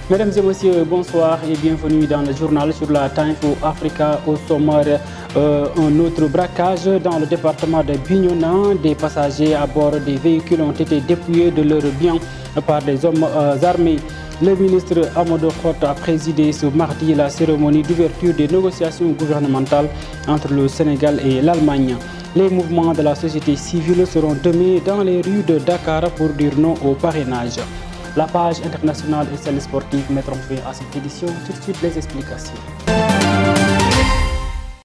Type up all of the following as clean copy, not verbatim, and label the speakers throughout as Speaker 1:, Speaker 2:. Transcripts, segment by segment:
Speaker 1: Mesdames et messieurs, bonsoir et bienvenue dans le journal sur la Time for Africa. Au sommaire, un autre braquage dans le département de Bignona. Des passagers à bord des véhicules ont été dépouillés de leurs biens par des hommes armés. Le ministre Amadou Hott a présidé ce mardi la cérémonie d'ouverture des négociations gouvernementales entre le Sénégal et l'Allemagne. Les mouvements de la société civile seront demain dans les rues de Dakar pour dire non au parrainage. La page internationale et celle sportive mettront fin à cette édition. Tout de suite, les explications.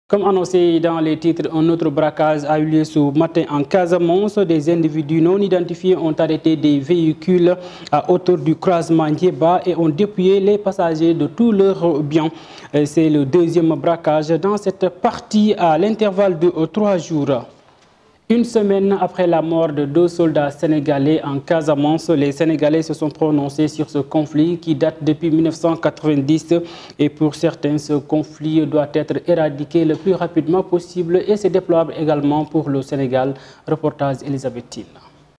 Speaker 1: Comme annoncé dans les titres, un autre braquage a eu lieu ce matin en Casamance. Des individus non identifiés ont arrêté des véhicules à hauteur du croisement Ndiéba et ont dépouillé les passagers de tous leurs biens. C'est le deuxième braquage dans cette partie à l'intervalle de 3 jours. Une semaine après la mort de 2 soldats sénégalais en Casamance, les Sénégalais se sont prononcés sur ce conflit qui date depuis 1990 et pour certains, ce conflit doit être éradiqué le plus rapidement possible et c'est déployable également pour le Sénégal. Reportage Elisabethine.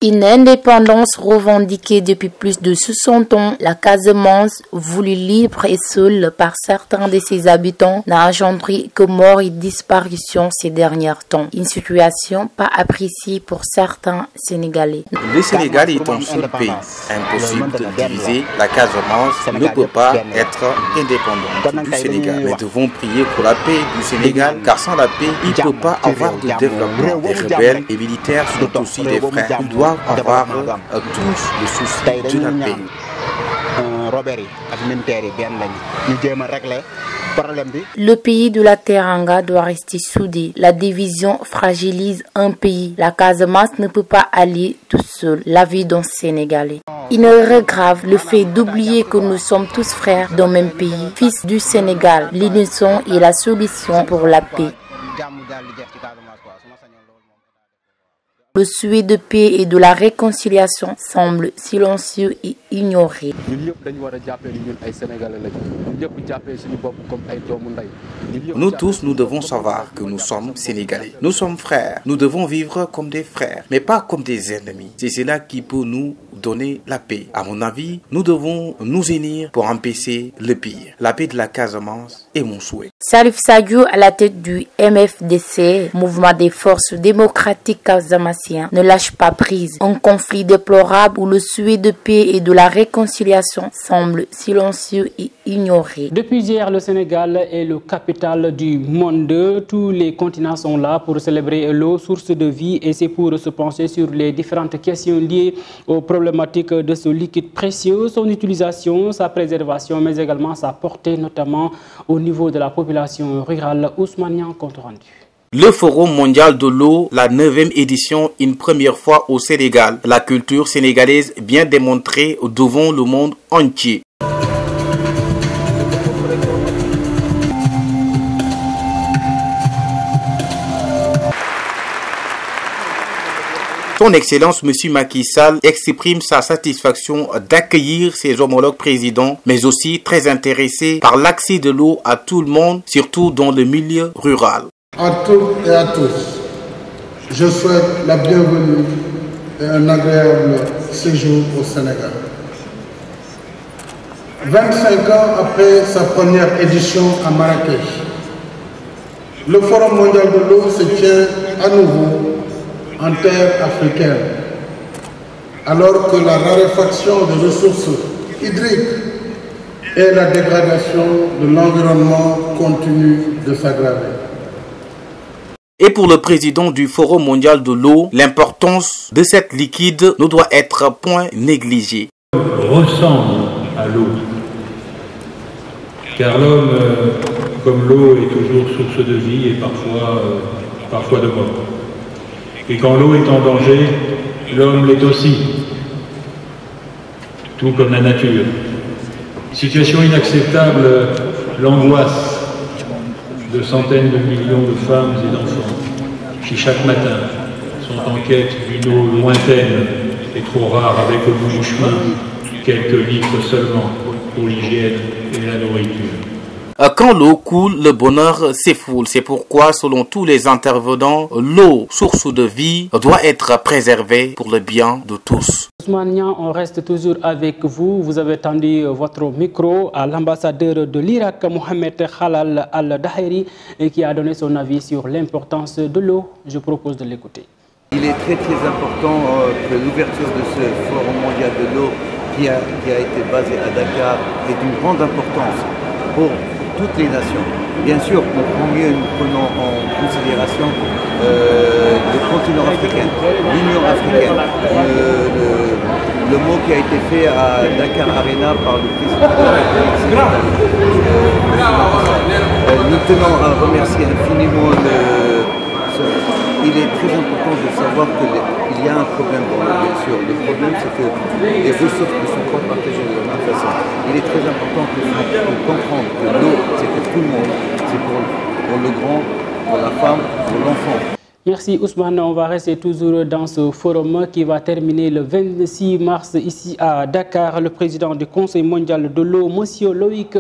Speaker 2: Une indépendance revendiquée depuis plus de 60 ans, la Casamance, voulue libre et seule par certains de ses habitants, n'a engendré que mort et disparition ces derniers temps. Une situation pas appréciée pour certains Sénégalais.
Speaker 3: Le Sénégal est un seul pays. Impossible de diviser. La Casamance ne peut pas être indépendante du Sénégal. Nous devons prier pour la paix du Sénégal, car sans la paix, il ne peut pas avoir de développement. Les rebelles et militaires sont aussi des frères. Ils doivent avoir tous le souci de la paix.
Speaker 2: Le pays de la Teranga doit rester soudé. La division fragilise un pays. La Casamance ne peut pas aller tout seul. La vie d'un Sénégalais. Il est grave le fait d'oublier que nous sommes tous frères d'un même pays, fils du Sénégal. L'unisson est la solution pour la paix. Le souhait de paix et de la réconciliation semble silencieux et ignoré.
Speaker 3: Nous tous, nous devons savoir que nous sommes Sénégalais. Nous sommes frères. Nous devons vivre comme des frères, mais pas comme des ennemis. C'est cela qui peut nous donner la paix. À mon avis, nous devons nous unir pour empêcher le pire. La paix de la Casamance est mon souhait.
Speaker 2: Salif Sadio, à la tête du MFDC, Mouvement des forces démocratiques casamaciens, ne lâche pas prise. Un conflit déplorable où le souhait de paix et de la réconciliation semble silencieux et ignoré.
Speaker 1: Depuis hier, le Sénégal est le capital du monde. Tous les continents sont là pour célébrer l'eau, source de vie, et c'est pour se pencher sur les différentes questions liées aux problématiques de ce liquide précieux, son utilisation, sa préservation, mais également sa portée, notamment au niveau de la population rurale. Ousmane Niang, compte rendu.
Speaker 3: Le Forum mondial de l'eau, la 9e édition, une première fois au Sénégal. La culture sénégalaise bien démontrée devant le monde entier. Son Excellence M. Macky Sall exprime sa satisfaction d'accueillir ses homologues présidents, mais aussi très intéressé par l'accès de l'eau à tout le monde, surtout dans le milieu rural.
Speaker 4: À toutes et à tous, je souhaite la bienvenue et un agréable séjour au Sénégal. 25 ans après sa première édition à Marrakech, le Forum mondial de l'eau se tient à nouveau en terre africaine, alors que la raréfaction des ressources hydriques et la dégradation de l'environnement continuent de s'aggraver.
Speaker 3: Et pour le président du Forum mondial de l'eau, l'importance de cette liquide ne doit être point négligée.
Speaker 5: Ressemble à l'eau, car l'homme, comme l'eau, est toujours source de vie et parfois de mort. Et quand l'eau est en danger, l'homme l'est aussi, tout comme la nature. Situation inacceptable, l'angoisse de centaines de millions de femmes et d'enfants qui chaque matin sont en quête d'une eau lointaine et trop rare, avec au bout du chemin quelques litres seulement pour l'hygiène et la nourriture.
Speaker 3: Quand l'eau coule, le bonheur s'effoule. C'est pourquoi, selon tous les intervenants, l'eau, source de vie, doit être préservée pour le bien de tous.
Speaker 1: Ousmane Niang, on reste toujours avec vous. Vous avez tendu votre micro à l'ambassadeur de l'Irak, Mohamed Khalal Al-Dahiri, qui a donné son avis sur l'importance de l'eau. Je propose de l'écouter.
Speaker 6: Il est très important que l'ouverture de ce Forum mondial de l'eau qui a été basé à Dakar est d'une grande importance pour toutes les nations. Bien sûr, nous prenons en considération le continent africain, l'Union africaine, le mot qui a été fait à Dakar Arena par le président de la République. Nous tenons à remercier infiniment il est très important de savoir qu'il y a un problème dans l'eau, bien sûr. Le problème, c'est que les ressources ne sont pas partagées de la même façon. Il est très important de comprendre que l'eau, c'est pour tout le monde. C'est pour le grand, pour la femme, pour l'enfant.
Speaker 1: Merci Ousmane. On va rester toujours dans ce forum qui va terminer le 26 mars ici à Dakar. Le président du Conseil mondial de l'eau, M. Loïc,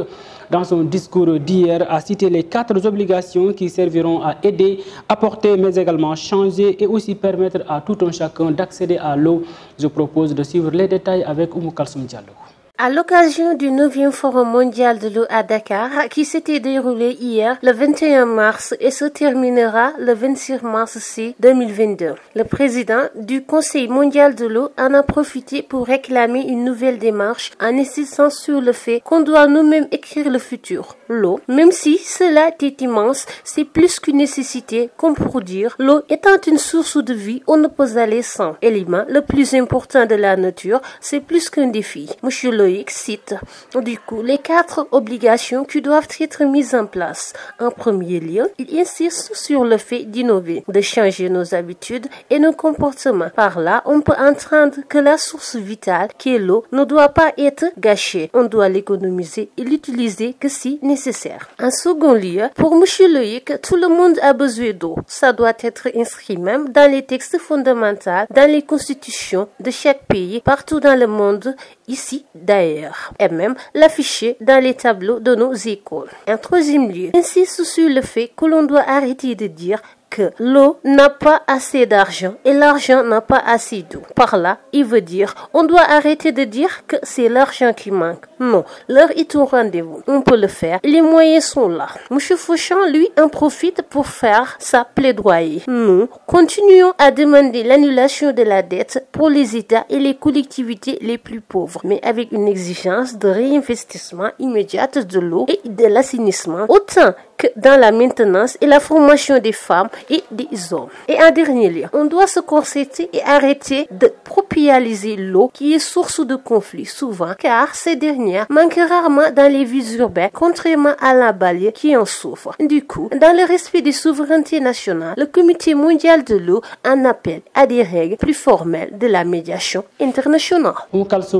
Speaker 1: dans son discours d'hier, a cité les 4 obligations qui serviront à aider, apporter, mais également changer et aussi permettre à tout un chacun d'accéder à l'eau. Je propose de suivre les détails avec Oumou Kalsoum Diallo.
Speaker 7: À l'occasion du 9e Forum mondial de l'eau à Dakar, qui s'était déroulé hier, le 21 mars, et se terminera le 26 mars 2022, le président du Conseil mondial de l'eau en a profité pour réclamer une nouvelle démarche en insistant sur le fait qu'on doit nous-mêmes écrire le futur. L'eau, même si cela est immense, c'est plus qu'une nécessité, comme pour dire, l'eau étant une source de vie, on ne peut aller sans. Élément le plus important de la nature, c'est plus qu'un défi. Monsieur Loïc cite du coup les 4 obligations qui doivent être mises en place. En premier lieu, il insiste sur le fait d'innover, de changer nos habitudes et nos comportements. Par là, on peut entendre que la source vitale, qui est l'eau, ne doit pas être gâchée. On doit l'économiser et l'utiliser que si nécessaire. En second lieu, pour M. Loïc, tout le monde a besoin d'eau. Ça doit être inscrit même dans les textes fondamentaux, dans les constitutions de chaque pays, partout dans le monde, ici d'ailleurs, et même l'afficher dans les tableaux de nos écoles. En troisième lieu, insiste sur le fait que l'on doit arrêter de dire que l'eau n'a pas assez d'argent et l'argent n'a pas assez d'eau. Par là, il veut dire, on doit arrêter de dire que c'est l'argent qui manque. Non, l'heure est au rendez-vous. On peut le faire. Les moyens sont là. M. Fauchamp, lui, en profite pour faire sa plaidoyer. Nous continuons à demander l'annulation de la dette pour les États et les collectivités les plus pauvres, mais avec une exigence de réinvestissement immédiate de l'eau et de l'assainissement, autant que dans la maintenance et la formation des femmes et des hommes. Et en dernier lieu, on doit se concerter et arrêter de proprialiser l'eau qui est source de conflits souvent, car ces dernières manquent rarement dans les villes urbaines, contrairement à la banlieue qui en souffre. Du coup, dans le respect des souverainetés nationales, le Comité mondial de l'eau en appelle à des règles plus formelles de la médiation internationale.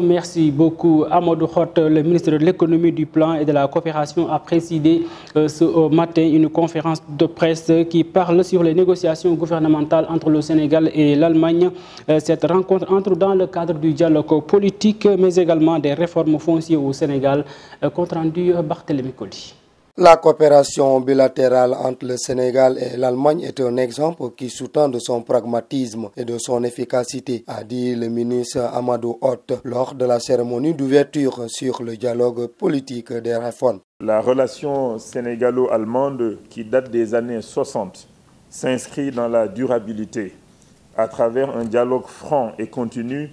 Speaker 1: Merci beaucoup. Amadou Hott, le ministre de l'économie, du plan et de la coopération, a présidé ce matin une conférence de presse qui parle sur les négociations gouvernementales entre le Sénégal et l'Allemagne. Cette rencontre entre dans le cadre du dialogue politique, mais également des réformes foncières au Sénégal. Compte rendu Barthélémy Colli.
Speaker 8: La coopération bilatérale entre le Sénégal et l'Allemagne est un exemple qui sous-tend de son pragmatisme et de son efficacité, a dit le ministre Amadou Hott lors de la cérémonie d'ouverture sur le dialogue politique des réformes.
Speaker 9: La relation sénégalo-allemande, qui date des années 60, s'inscrit dans la durabilité à travers un dialogue franc et continu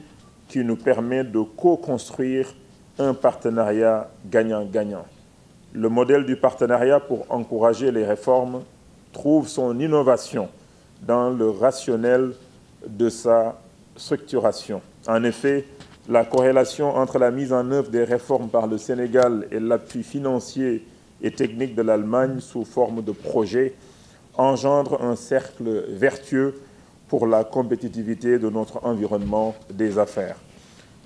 Speaker 9: qui nous permet de co-construire un partenariat gagnant-gagnant. Le modèle du partenariat pour encourager les réformes trouve son innovation dans le rationnel de sa structuration. En effet, la corrélation entre la mise en œuvre des réformes par le Sénégal et l'appui financier et technique de l'Allemagne sous forme de projets engendre un cercle vertueux pour la compétitivité de notre environnement des affaires.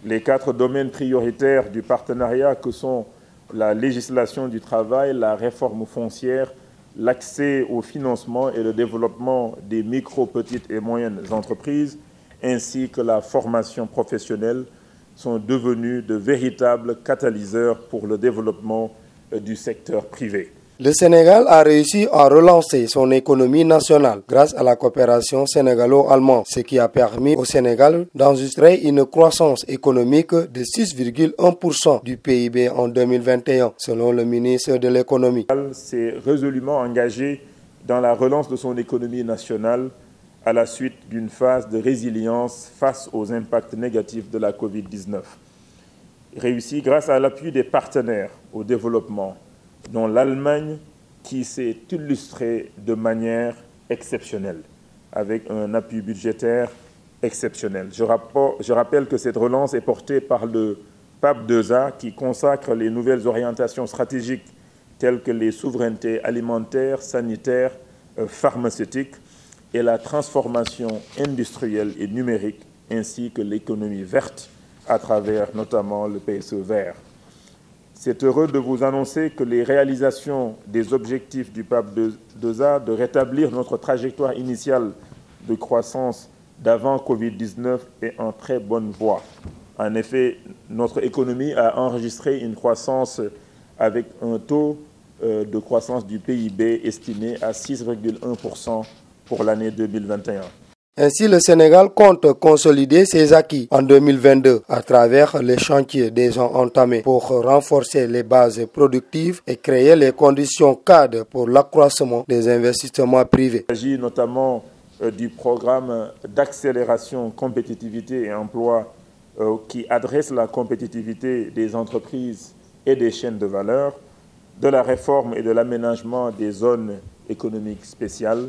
Speaker 9: Les 4 domaines prioritaires du partenariat que sont la législation du travail, la réforme foncière, l'accès au financement et le développement des micro, petites et moyennes entreprises, ainsi que la formation professionnelle, sont devenus de véritables catalyseurs pour le développement du secteur privé.
Speaker 8: Le Sénégal a réussi à relancer son économie nationale grâce à la coopération sénégalo-allemande, ce qui a permis au Sénégal d'enregistrer une croissance économique de 6,1% du PIB en 2021, selon le ministre de l'économie.
Speaker 9: Le Sénégal s'est résolument engagé dans la relance de son économie nationale à la suite d'une phase de résilience face aux impacts négatifs de la Covid-19. Réussi grâce à l'appui des partenaires au développement, dont l'Allemagne, qui s'est illustrée de manière exceptionnelle, avec un appui budgétaire exceptionnel. Je rappelle que cette relance est portée par le PAP 2A, qui consacre les nouvelles orientations stratégiques telles que les souverainetés alimentaires, sanitaires, pharmaceutiques et la transformation industrielle et numérique, ainsi que l'économie verte à travers notamment le PSE vert. C'est heureux de vous annoncer que les réalisations des objectifs du PAP 2A de rétablir notre trajectoire initiale de croissance d'avant Covid-19 est en très bonne voie. En effet, notre économie a enregistré une croissance avec un taux de croissance du PIB estimé à 6,1% pour l'année 2021.
Speaker 8: Ainsi, le Sénégal compte consolider ses acquis en 2022 à travers les chantiers déjà entamés pour renforcer les bases productives et créer les conditions cadres pour l'accroissement des investissements privés.
Speaker 9: Il s'agit notamment du programme d'accélération compétitivité et emploi qui adresse la compétitivité des entreprises et des chaînes de valeur, de la réforme et de l'aménagement des zones économiques spéciales,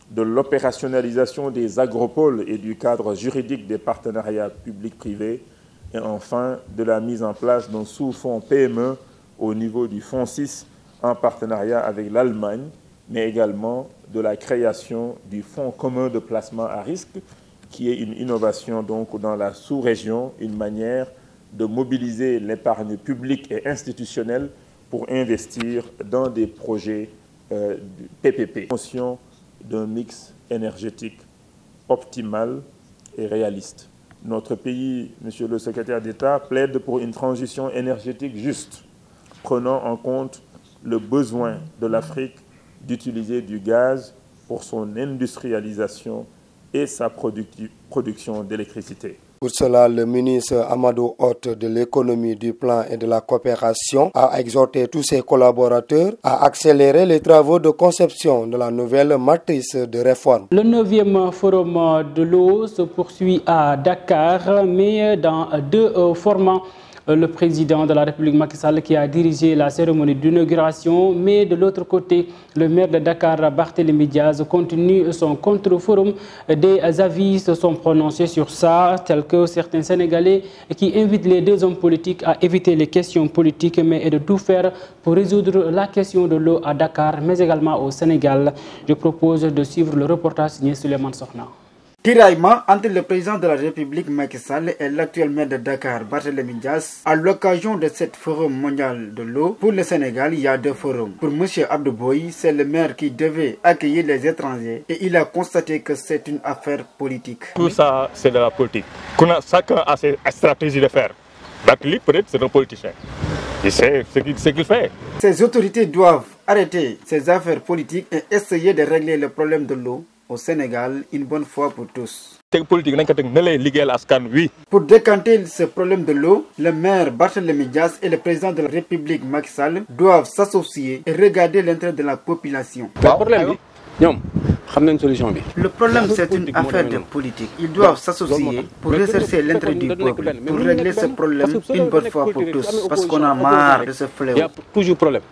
Speaker 9: de l'opérationnalisation des agropoles et du cadre juridique des partenariats publics-privés, et enfin de la mise en place d'un sous-fonds PME au niveau du Fonds 6 en partenariat avec l'Allemagne, mais également de la création du Fonds commun de placement à risque, qui est une innovation donc dans la sous-région, une manière de mobiliser l'épargne publique et institutionnelle pour investir dans des projets PPP. D'un mix énergétique optimal et réaliste. Notre pays, Monsieur le Secrétaire d'État, plaide pour une transition énergétique juste, prenant en compte le besoin de l'Afrique d'utiliser du gaz pour son industrialisation et sa production d'électricité.
Speaker 8: Pour cela, le ministre Amadou Hott de l'économie, du plan et de la coopération a exhorté tous ses collaborateurs à accélérer les travaux de conception de la nouvelle matrice de réforme.
Speaker 1: Le 9e forum de l'eau se poursuit à Dakar, mais dans deux formats. Le président de la République Macky Sall qui a dirigé la cérémonie d'inauguration, mais de l'autre côté, le maire de Dakar, Barthélémy Diaz, continue son contre-forum. Des avis se sont prononcés sur ça, tels que certains Sénégalais qui invitent les deux hommes politiques à éviter les questions politiques, mais de tout faire pour résoudre la question de l'eau à Dakar, mais également au Sénégal. Je propose de suivre le reportage signé Souleymane Sokhna.
Speaker 10: Tiraillement entre le président de la République Macky Sall et l'actuel maire de Dakar, Barthélémy Diaz, à l'occasion de cette forum mondial de l'eau. Pour le Sénégal, il y a deux forums. Pour M. Abdou Boy, c'est le maire qui devait accueillir les étrangers et il a constaté que c'est une affaire politique.
Speaker 11: Tout ça, c'est de la politique. Chacun a ses stratégies de faire. Barthélémy, peut-être, c'est un politicien. Il sait ce qu'il fait.
Speaker 10: Ces autorités doivent arrêter ces affaires politiques et essayer de régler le problème de l'eau au Sénégal une bonne fois pour tous. Pour décanter ce problème de l'eau, le maire Barthélémy Diaz et le président de la République Macky Sall doivent s'associer et regarder l'intérêt de la population. Le problème, c'est une affaire de politique. Ils doivent s'associer pour rechercher l'intérêt du peuple, pour régler ce problème une bonne fois pour tous, parce qu'on a marre de ce fléau. Il y a toujours problème.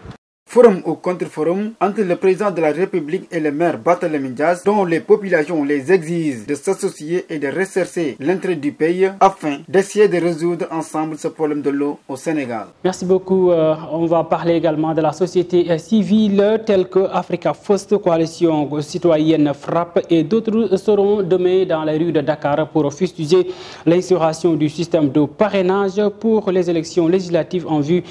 Speaker 10: Forum ou contre-forum entre le président de la République et le maire Barthélémy Diaz, dont les populations les exigent de s'associer et de rechercher l'intérêt du pays afin d'essayer de résoudre ensemble ce problème de l'eau au Sénégal.
Speaker 1: Merci beaucoup. On va parler également de la société civile telle que Africa First, Coalition citoyenne Frappe et d'autres seront demain dans les rues de Dakar pour fustiger l'instauration du système de parrainage pour les élections législatives en vue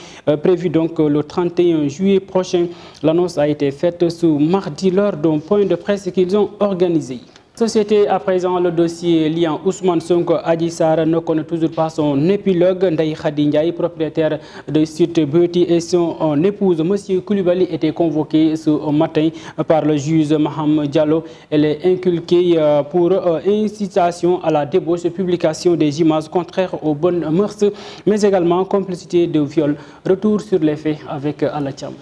Speaker 1: prévues donc le 31 juillet prochain. L'annonce a été faite ce mardi lors d'un point de presse qu'ils ont organisé. Société, à présent, le dossier liant Ousmane Sonko Adji Sarr ne connaît toujours pas son épilogue. Ndeye Khady Ndiaye, propriétaire de site Beauty, et son épouse, M. Koulibaly, étaient convoqués ce matin par le juge Maham Diallo. Elle est inculquée pour incitation à la débauche, publication des images contraires aux bonnes mœurs, mais également complicité de viol. Retour sur les faits avec Alacham.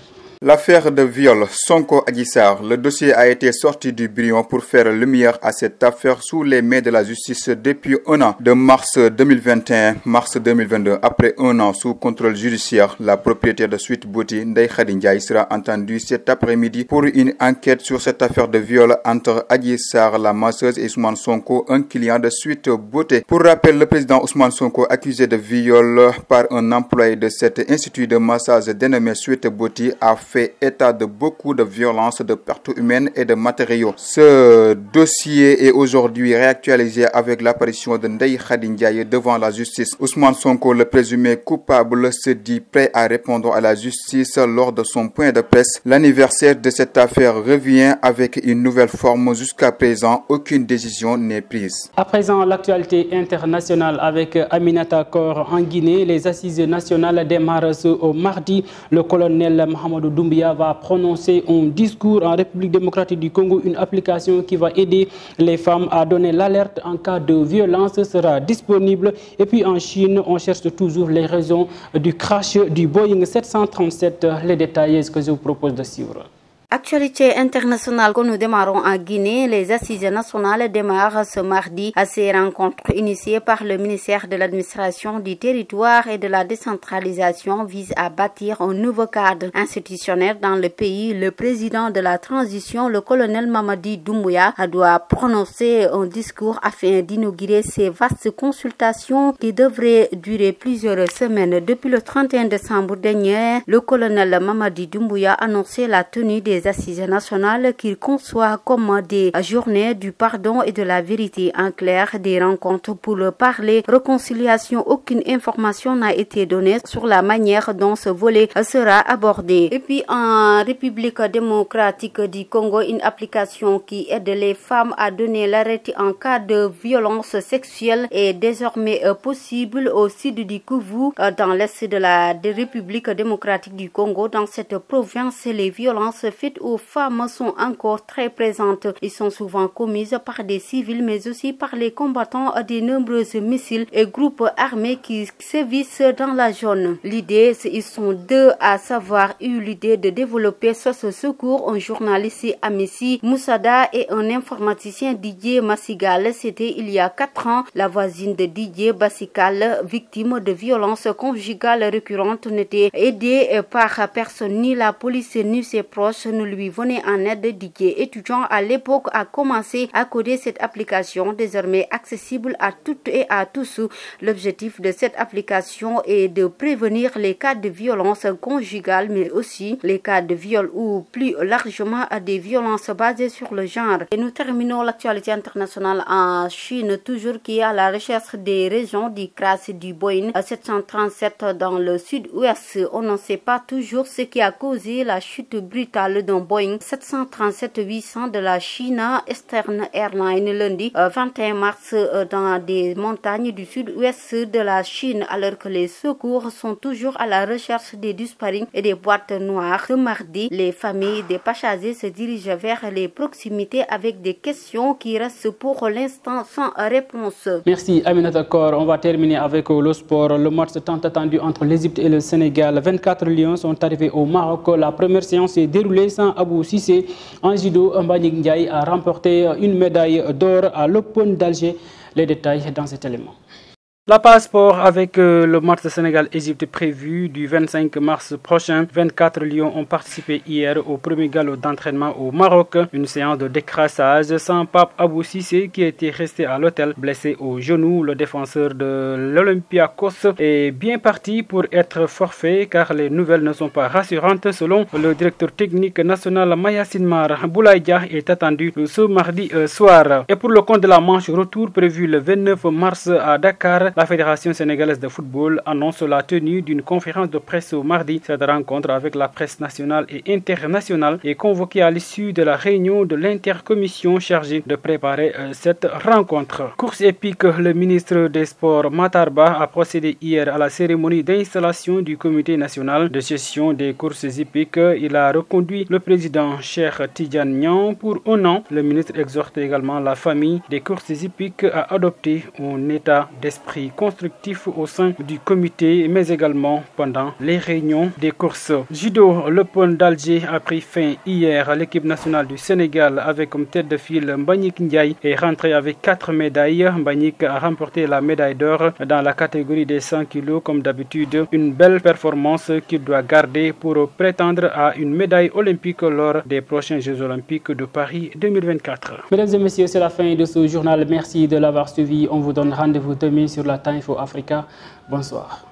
Speaker 12: L'affaire de viol Sonko Adji Sarr, le dossier a été sorti du brouillon pour faire lumière à cette affaire sous les mains de la justice depuis un an, de mars 2021 mars 2022. Après un an sous contrôle judiciaire, la propriétaire de Sweet Beauty, Ndeye Khady Ndiaye, sera entendue cet après-midi pour une enquête sur cette affaire de viol entre Adji Sarr, la masseuse, et Ousmane Sonko, un client de Sweet Beauty. Pour rappel, le président Ousmane Sonko, accusé de viol par un employé de cet institut de massage dénommé Sweet Beauty, a fait état de beaucoup de violences, de pertes humaines et de matériaux. Ce dossier est aujourd'hui réactualisé avec l'apparition de Ndeye Khady Ndiaye devant la justice. Ousmane Sonko, le présumé coupable, se dit prêt à répondre à la justice lors de son point de presse. L'anniversaire de cette affaire revient avec une nouvelle forme. Jusqu'à présent, aucune décision n'est prise.
Speaker 1: À présent, l'actualité internationale avec Aminata Kor en Guinée. Les assises nationales démarrent ce mardi. Le colonel Mahamadou Doumbia va prononcer un discours en République démocratique du Congo. Une application qui va aider les femmes à donner l'alerte en cas de violence sera disponible. Et puis en Chine, on cherche toujours les raisons du crash du Boeing 737. Les détails, ce que je vous propose de suivre.
Speaker 13: Actualité internationale que nous démarrons en Guinée, les assises nationales démarrent ce mardi à ces rencontres initiées par le ministère de l'administration du territoire et de la décentralisation visent à bâtir un nouveau cadre institutionnel dans le pays. Le président de la transition, le colonel Mamadi Doumbouya, doit prononcer un discours afin d'inaugurer ces vastes consultations qui devraient durer plusieurs semaines. Depuis le 31 décembre dernier, le colonel Mamadi Doumbouya a annoncé la tenue des assises nationales qu'il conçoit comme des journées du pardon et de la vérité. En clair, des rencontres pour parler réconciliation. Aucune information n'a été donnée sur la manière dont ce volet sera abordé. Et puis en République démocratique du Congo, une application qui aide les femmes à donner l'arrêt en cas de violence sexuelle est désormais possible au sud du Kivu, dans l'est de la République démocratique du Congo. Dans cette province, les violences faites aux femmes sont encore très présentes. Ils sont souvent commises par des civils, mais aussi par les combattants des nombreux missiles et groupes armés qui sévissent dans la zone. L'idée, ils sont deux à savoir eu l'idée de développer ce secours, un journaliste Amissi Moussada et un informaticien Didier Massigal. C'était il y a 4 ans. La voisine de Didier Massigal, victime de violences conjugales récurrentes, n'était aidée par personne, ni la police ni ses proches ne lui venait en aide. Didier, étudiant à l'époque, a commencé à coder cette application désormais accessible à toutes et à tous. L'objectif de cette application est de prévenir les cas de violence conjugale, mais aussi les cas de viol ou plus largement des violences basées sur le genre. Et nous terminons l'actualité internationale en Chine, toujours qui est à la recherche des raisons du crash du Boeing 737 dans le sud-ouest. On ne sait pas toujours ce qui a causé la chute brutale d'un Boeing 737-800 de la China Eastern Airlines lundi 21 mars dans des montagnes du sud-ouest de la Chine, alors que les secours sont toujours à la recherche des disparus et des boîtes noires. Ce mardi, les familles des passagers se dirigent vers les proximités avec des questions qui restent pour l'instant sans réponse.
Speaker 1: Merci Aminata Kor. On va terminer avec le sport. Le match tant attendu entre l'Égypte et le Sénégal. 24 Lions sont arrivés au Maroc. La première séance s'est déroulée sans Abou Sissé. En judo, Mbagnick Ndiaye a remporté une médaille d'or à l'Open d'Alger. Les détails dans cet élément. La passeport avec le match Sénégal-Égypte prévu du 25 mars prochain. 24 Lions ont participé hier au premier galop d'entraînement au Maroc. Une séance de décrassage sans Pape Abou Sissé qui était resté à l'hôtel blessé au genou. Le défenseur de l'Olympiakos est bien parti pour être forfait car les nouvelles ne sont pas rassurantes selon le directeur technique national Mayacine Mar. Boulaye Dia est attendu ce mardi soir. Et pour le compte de la manche retour prévu le 29 mars à Dakar, La Fédération sénégalaise de football annonce la tenue d'une conférence de presse au mardi. Cette rencontre avec la presse nationale et internationale est convoquée à l'issue de la réunion de l'intercommission chargée de préparer cette rencontre. Course épique, le ministre des Sports Matar Ba a procédé hier à la cérémonie d'installation du comité national de gestion des courses hippiques. Il a reconduit le président Cheikh Tidiane Niang pour un an. Le ministre exhorte également la famille des courses hippiques à adopter un état d'esprit constructif au sein du comité, mais également pendant les réunions des courses. Judo, l'Open d'Alger a pris fin hier. L'équipe nationale du Sénégal avec comme tête de file Mbagnick Ndiaye est rentrée avec 4 médailles. Mbagnick a remporté la médaille d'or dans la catégorie des 100 kg comme d'habitude. Une belle performance qu'il doit garder pour prétendre à une médaille olympique lors des prochains Jeux olympiques de Paris 2024. Mesdames et messieurs, c'est la fin de ce journal. Merci de l'avoir suivi. On vous donne rendez-vous demain sur la Time for Africa. Bonsoir.